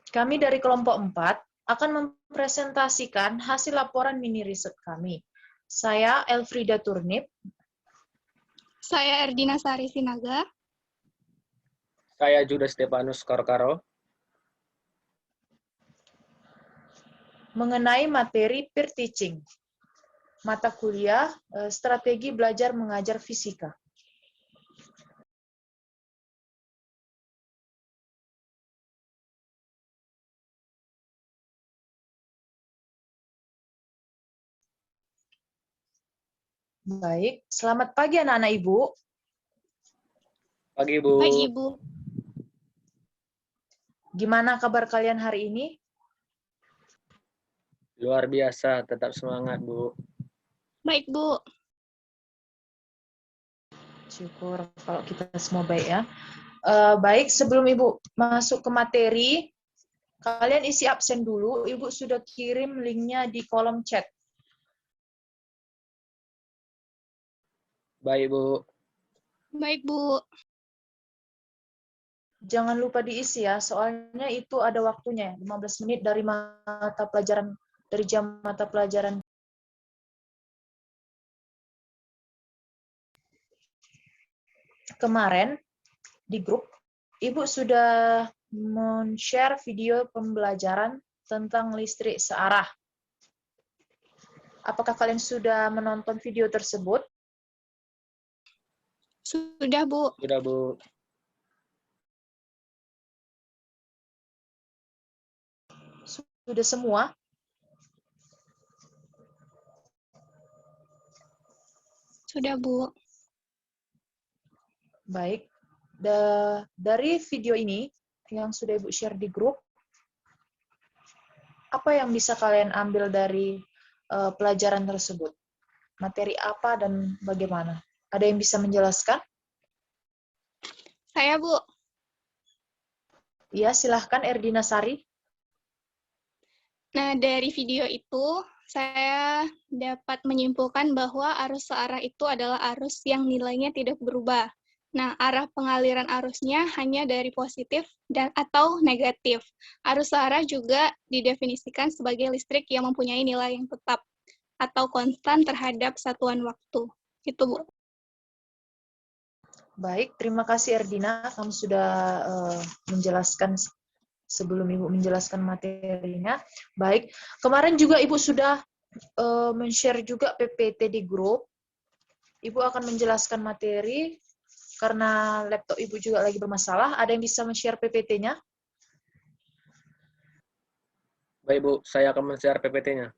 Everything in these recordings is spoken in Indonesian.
Kami dari kelompok 4 akan mempresentasikan hasil laporan mini riset kami. Saya Elfrida Turnip. Saya Erdina Sari Sinaga. Saya Judas Stefanus Korkaro. Mengenai materi peer teaching. Mata kuliah strategi belajar mengajar fisika. Baik, selamat pagi anak-anak Ibu. Pagi, Bu. Pagi, Bu. Gimana kabar kalian hari ini? Luar biasa, tetap semangat, Bu. Baik, Bu. Syukur kalau kita semua baik ya. Baik, sebelum Ibu masuk ke materi, kalian isi absen dulu. Ibu sudah kirim linknya di kolom chat. Baik, Bu. Baik, Bu. Jangan lupa diisi ya, soalnya itu ada waktunya, 15 menit dari jam mata pelajaran. Kemarin di grup, Ibu sudah men-share video pembelajaran tentang listrik searah. Apakah kalian sudah menonton video tersebut? Sudah, Bu. Sudah, Bu. Sudah semua? Sudah, Bu. Baik. Dari video ini yang sudah Ibu share di grup, apa yang bisa kalian ambil dari pelajaran tersebut? Materi apa dan bagaimana? Ada yang bisa menjelaskan? Saya, Bu. Ya, silahkan Erdina Sari. Nah, dari video itu, saya dapat menyimpulkan bahwa arus searah itu adalah arus yang nilainya tidak berubah. Nah, arah pengaliran arusnya hanya dari positif dan atau negatif. Arus searah juga didefinisikan sebagai listrik yang mempunyai nilai yang tetap atau konstan terhadap satuan waktu. Itu, Bu. Baik, terima kasih Erdina. Kamu sudah menjelaskan sebelum Ibu menjelaskan materinya. Baik, kemarin juga Ibu sudah men-share juga PPT di grup. Ibu akan menjelaskan materi karena laptop Ibu juga lagi bermasalah. Ada yang bisa men-share PPT-nya? Baik, Bu. Saya akan men-share PPT-nya.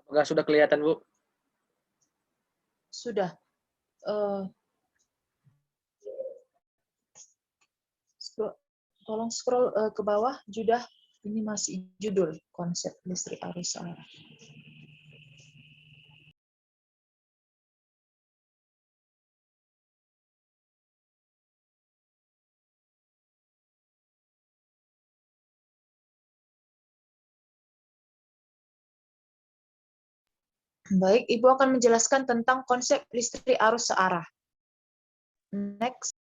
Apakah sudah kelihatan, Bu? Sudah. Tolong scroll ke bawah, Judah. Ini masih judul konsep listrik arus searah. Baik, Ibu akan menjelaskan tentang konsep listrik arus searah. Next.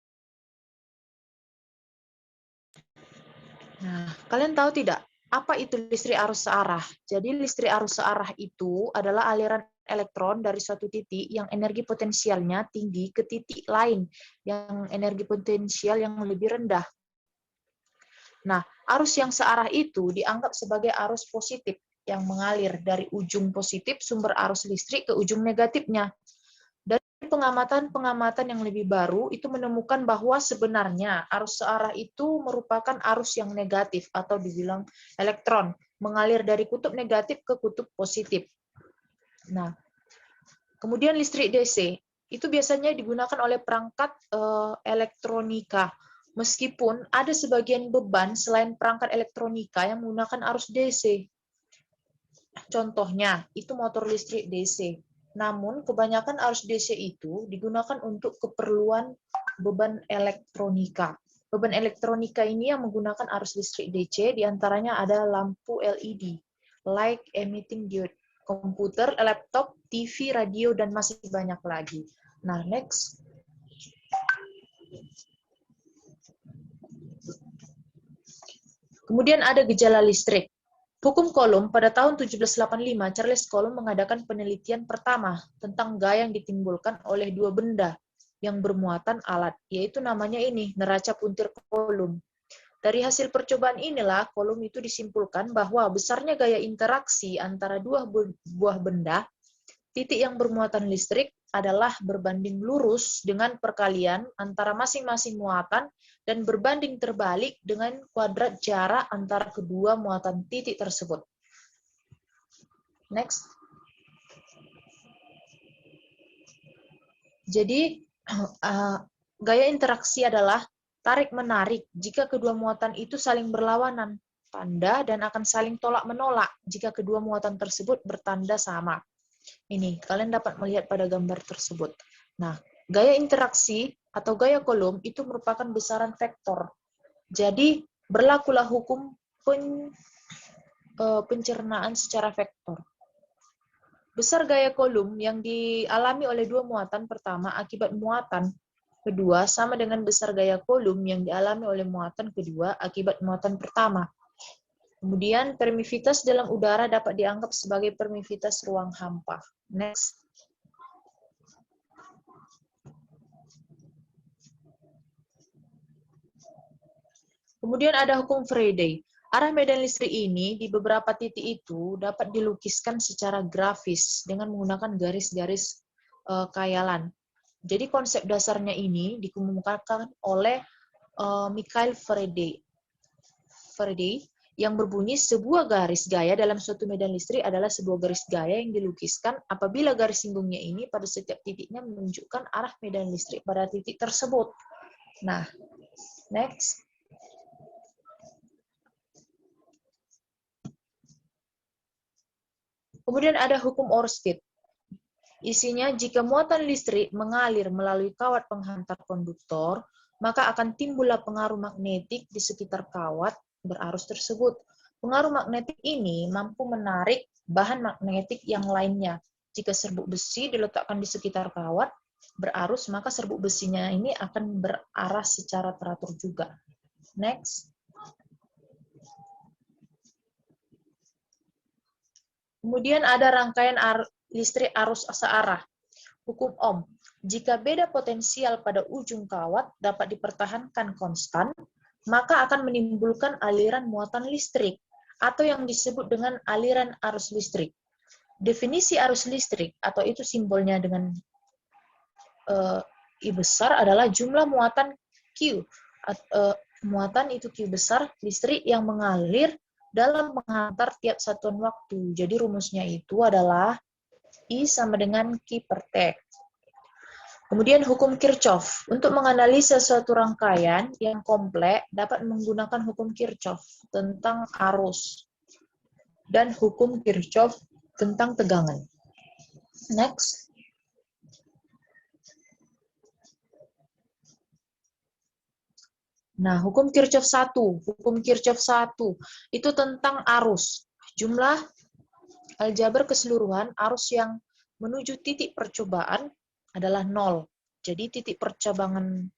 Nah, kalian tahu tidak apa itu listrik arus searah? Jadi listrik arus searah itu adalah aliran elektron dari suatu titik yang energi potensialnya tinggi ke titik lain yang energi potensial yang lebih rendah. Nah, arus yang searah itu dianggap sebagai arus positif yang mengalir dari ujung positif sumber arus listrik ke ujung negatifnya. Dari pengamatan-pengamatan yang lebih baru itu menemukan bahwa sebenarnya arus searah itu merupakan arus yang negatif atau dibilang elektron, mengalir dari kutub negatif ke kutub positif. Nah, kemudian listrik DC. itu biasanya digunakan oleh perangkat elektronika. Meskipun ada sebagian beban selain perangkat elektronika yang menggunakan arus DC. Contohnya, itu motor listrik DC. Namun, kebanyakan arus DC itu digunakan untuk keperluan beban elektronika. Beban elektronika ini yang menggunakan arus listrik DC, diantaranya ada lampu LED, light emitting diode, komputer, laptop, TV, radio, dan masih banyak lagi. Nah, next. Kemudian ada gejala listrik. Hukum Coulomb pada tahun 1785, Charles Coulomb mengadakan penelitian pertama tentang gaya yang ditimbulkan oleh dua benda yang bermuatan alat, yaitu namanya ini, neraca puntir Coulomb. Dari hasil percobaan inilah, Coulomb itu disimpulkan bahwa besarnya gaya interaksi antara dua buah benda, titik yang bermuatan listrik adalah berbanding lurus dengan perkalian antara masing-masing muatan dan berbanding terbalik dengan kuadrat jarak antara kedua muatan titik tersebut. Next. Jadi, gaya interaksi adalah tarik-menarik jika kedua muatan itu saling berlawanan tanda dan akan saling tolak-menolak jika kedua muatan tersebut bertanda sama. Ini, kalian dapat melihat pada gambar tersebut. Nah, gaya interaksi atau gaya Coulomb itu merupakan besaran vektor. Jadi, berlakulah hukum pencernaan secara vektor. Besar gaya Coulomb yang dialami oleh dua muatan pertama akibat muatan kedua sama dengan besar gaya Coulomb yang dialami oleh muatan kedua akibat muatan pertama. Kemudian, permisivitas dalam udara dapat dianggap sebagai permisivitas ruang hampa. Next. Kemudian ada hukum Faraday. Arah medan listrik ini di beberapa titik itu dapat dilukiskan secara grafis dengan menggunakan garis-garis khayalan. Jadi konsep dasarnya ini dikemukakan oleh Michael Faraday. Yang berbunyi sebuah garis gaya dalam suatu medan listrik adalah sebuah garis gaya yang dilukiskan apabila garis singgungnya ini pada setiap titiknya menunjukkan arah medan listrik pada titik tersebut. Nah, next. Kemudian ada hukum Oersted. Isinya, jika muatan listrik mengalir melalui kawat penghantar konduktor, maka akan timbullah pengaruh magnetik di sekitar kawat berarus tersebut. Pengaruh magnetik ini mampu menarik bahan magnetik yang lainnya. Jika serbuk besi diletakkan di sekitar kawat berarus, maka serbuk besinya ini akan berarah secara teratur juga. Next. Kemudian ada rangkaian listrik arus searah. Hukum Ohm. Jika beda potensial pada ujung kawat dapat dipertahankan konstan, maka akan menimbulkan aliran muatan listrik, atau yang disebut dengan aliran arus listrik. Definisi arus listrik, atau itu simbolnya dengan I besar, adalah jumlah muatan Q. Muatan itu Q besar, listrik yang mengalir dalam menghantar tiap satuan waktu. Jadi rumusnya itu adalah I sama dengan Q per T. Kemudian hukum Kirchhoff. Untuk menganalisa suatu rangkaian yang kompleks dapat menggunakan hukum Kirchhoff tentang arus dan hukum Kirchhoff tentang tegangan. Next. Nah, hukum Kirchhoff 1. Hukum Kirchhoff 1 itu tentang arus. Jumlah aljabar keseluruhan arus yang menuju titik percobaan adalah 0. Jadi titik percabangan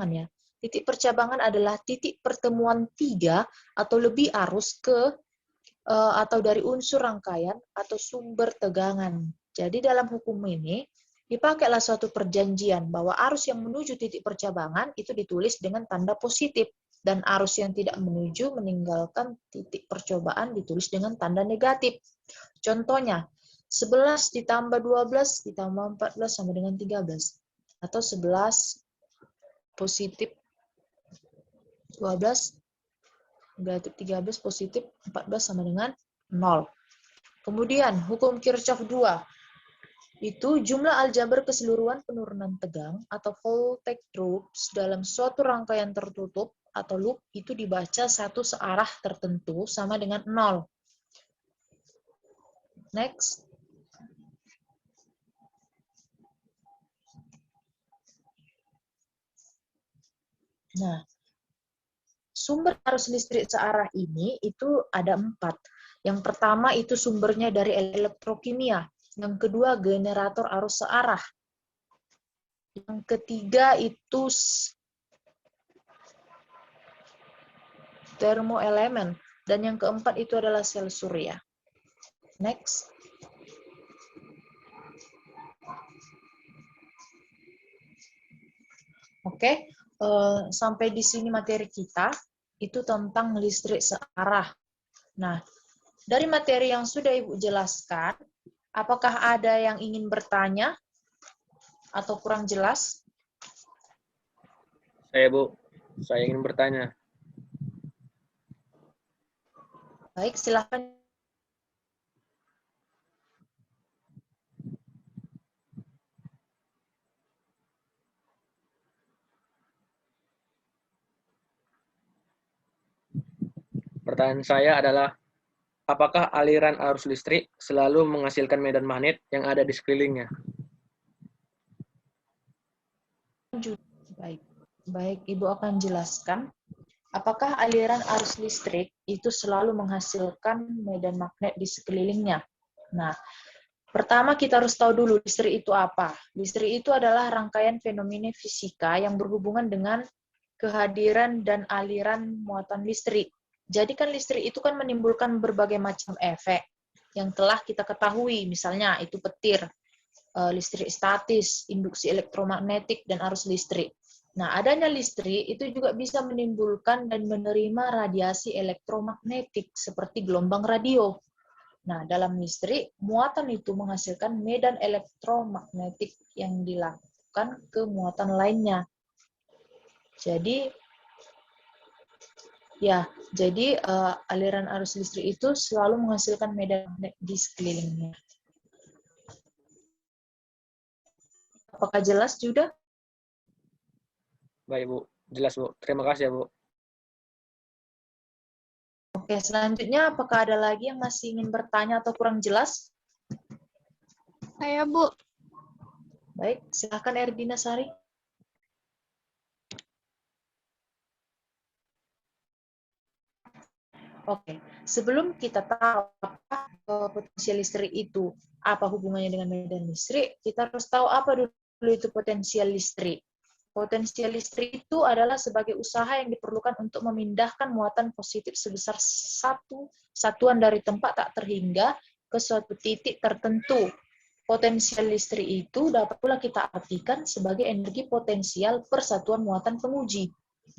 ya. Titik percabangan adalah titik pertemuan 3 atau lebih arus ke atau dari unsur rangkaian atau sumber tegangan. Jadi dalam hukum ini dipakailah suatu perjanjian bahwa arus yang menuju titik percabangan itu ditulis dengan tanda positif dan arus yang tidak menuju meninggalkan titik percobaan ditulis dengan tanda negatif. Contohnya 11 ditambah 12 ditambah 14 sama dengan 13. Atau 11 positif 12 negatif 13 positif 14 sama dengan 0. Kemudian hukum Kirchhoff 2. itu jumlah aljabar keseluruhan penurunan tegang atau voltage drop dalam suatu rangkaian tertutup atau loop itu dibaca satu searah tertentu sama dengan 0. Next. Nah, sumber arus listrik searah ini itu ada 4. Yang pertama itu sumbernya dari elektrokimia. Yang kedua generator arus searah. Yang ketiga itu termoelemen. Dan yang keempat itu adalah sel surya. Next. Oke, sampai di sini materi kita itu tentang listrik searah. Nah, dari materi yang sudah Ibu jelaskan, apakah ada yang ingin bertanya atau kurang jelas? Saya ingin bertanya. Baik, silakan. Pertanyaan saya adalah, apakah aliran arus listrik selalu menghasilkan medan magnet yang ada di sekelilingnya? Baik, Ibu akan jelaskan. Apakah aliran arus listrik itu selalu menghasilkan medan magnet di sekelilingnya? Nah, pertama kita harus tahu dulu listrik itu apa. Listrik itu adalah rangkaian fenomena fisika yang berhubungan dengan kehadiran dan aliran muatan listrik. Jadi kan listrik itu kan menimbulkan berbagai macam efek yang telah kita ketahui, misalnya itu petir, listrik statis, induksi elektromagnetik, dan arus listrik. Nah, adanya listrik itu juga bisa menimbulkan dan menerima radiasi elektromagnetik seperti gelombang radio. Nah, dalam listrik, muatan itu menghasilkan medan elektromagnetik yang dilakukan ke muatan lainnya. Jadi, aliran arus listrik itu selalu menghasilkan medan magnet di sekelilingnya. Apakah jelas, Juda? Baik, Bu. Jelas, Bu. Terima kasih, ya, Bu. Oke, selanjutnya apakah ada lagi yang masih ingin bertanya atau kurang jelas? Saya, Bu. Baik, silakan Erdina Sari. Oke, sebelum kita tahu apa potensial listrik itu, apa hubungannya dengan medan listrik, kita harus tahu apa dulu itu potensial listrik. Potensial listrik itu adalah sebagai usaha yang diperlukan untuk memindahkan muatan positif sebesar satu satuan dari tempat tak terhingga ke suatu titik tertentu. Potensial listrik itu dapat pula kita artikan sebagai energi potensial per satuan muatan penguji.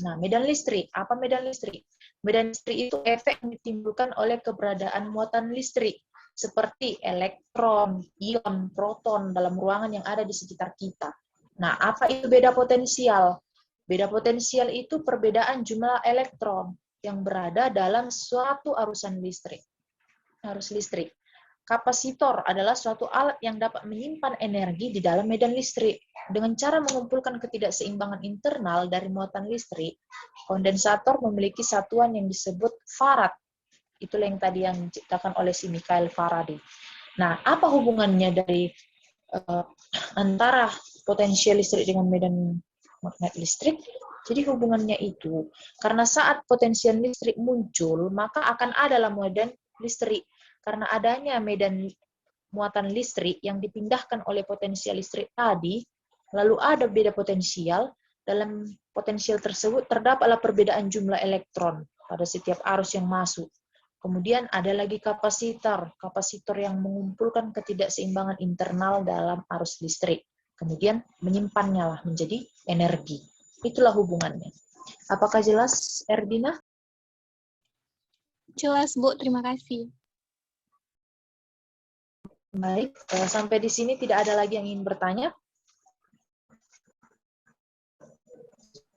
Nah, medan listrik. Apa medan listrik? Medan listrik itu efek yang ditimbulkan oleh keberadaan muatan listrik, seperti elektron, ion, proton dalam ruangan yang ada di sekitar kita. Nah, apa itu beda potensial? Beda potensial itu perbedaan jumlah elektron yang berada dalam suatu arusan listrik. Arus listrik. Kapasitor adalah suatu alat yang dapat menyimpan energi di dalam medan listrik. Dengan cara mengumpulkan ketidakseimbangan internal dari muatan listrik, kondensator memiliki satuan yang disebut farad. Itulah yang tadi yang diciptakan oleh si Michael Faraday. Nah, apa hubungannya dari antara potensial listrik dengan medan magnet listrik? Jadi hubungannya itu, karena saat potensial listrik muncul, maka akan adalah medan listrik. Karena adanya medan muatan listrik yang dipindahkan oleh potensial listrik tadi, lalu ada beda potensial, dalam potensial tersebut terdapatlah perbedaan jumlah elektron pada setiap arus yang masuk. Kemudian ada lagi kapasitor, kapasitor yang mengumpulkan ketidakseimbangan internal dalam arus listrik. Kemudian menyimpannya lah menjadi energi. Itulah hubungannya. Apakah jelas, Erdina? Jelas, Bu. Terima kasih. Baik, sampai di sini tidak ada lagi yang ingin bertanya?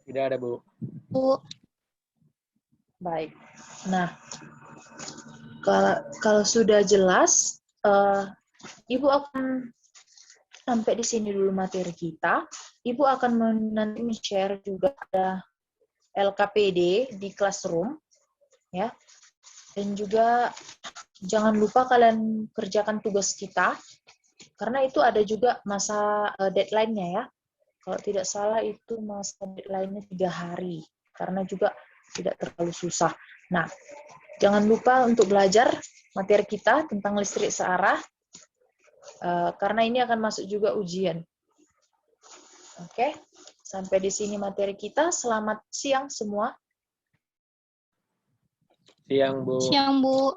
Tidak ada, Bu. Bu. Baik. Nah, kalau sudah jelas, Ibu akan sampai di sini dulu materi kita. Ibu akan nanti share juga ada LKPD di Classroom, ya. Dan juga jangan lupa kalian kerjakan tugas kita, karena itu ada juga masa deadline-nya ya. Kalau tidak salah itu masa deadline-nya 3 hari, karena juga tidak terlalu susah. Nah, jangan lupa untuk belajar materi kita tentang listrik searah, karena ini akan masuk juga ujian. Oke, sampai di sini materi kita. Selamat siang semua. Siang, Bu. Siang, Bu.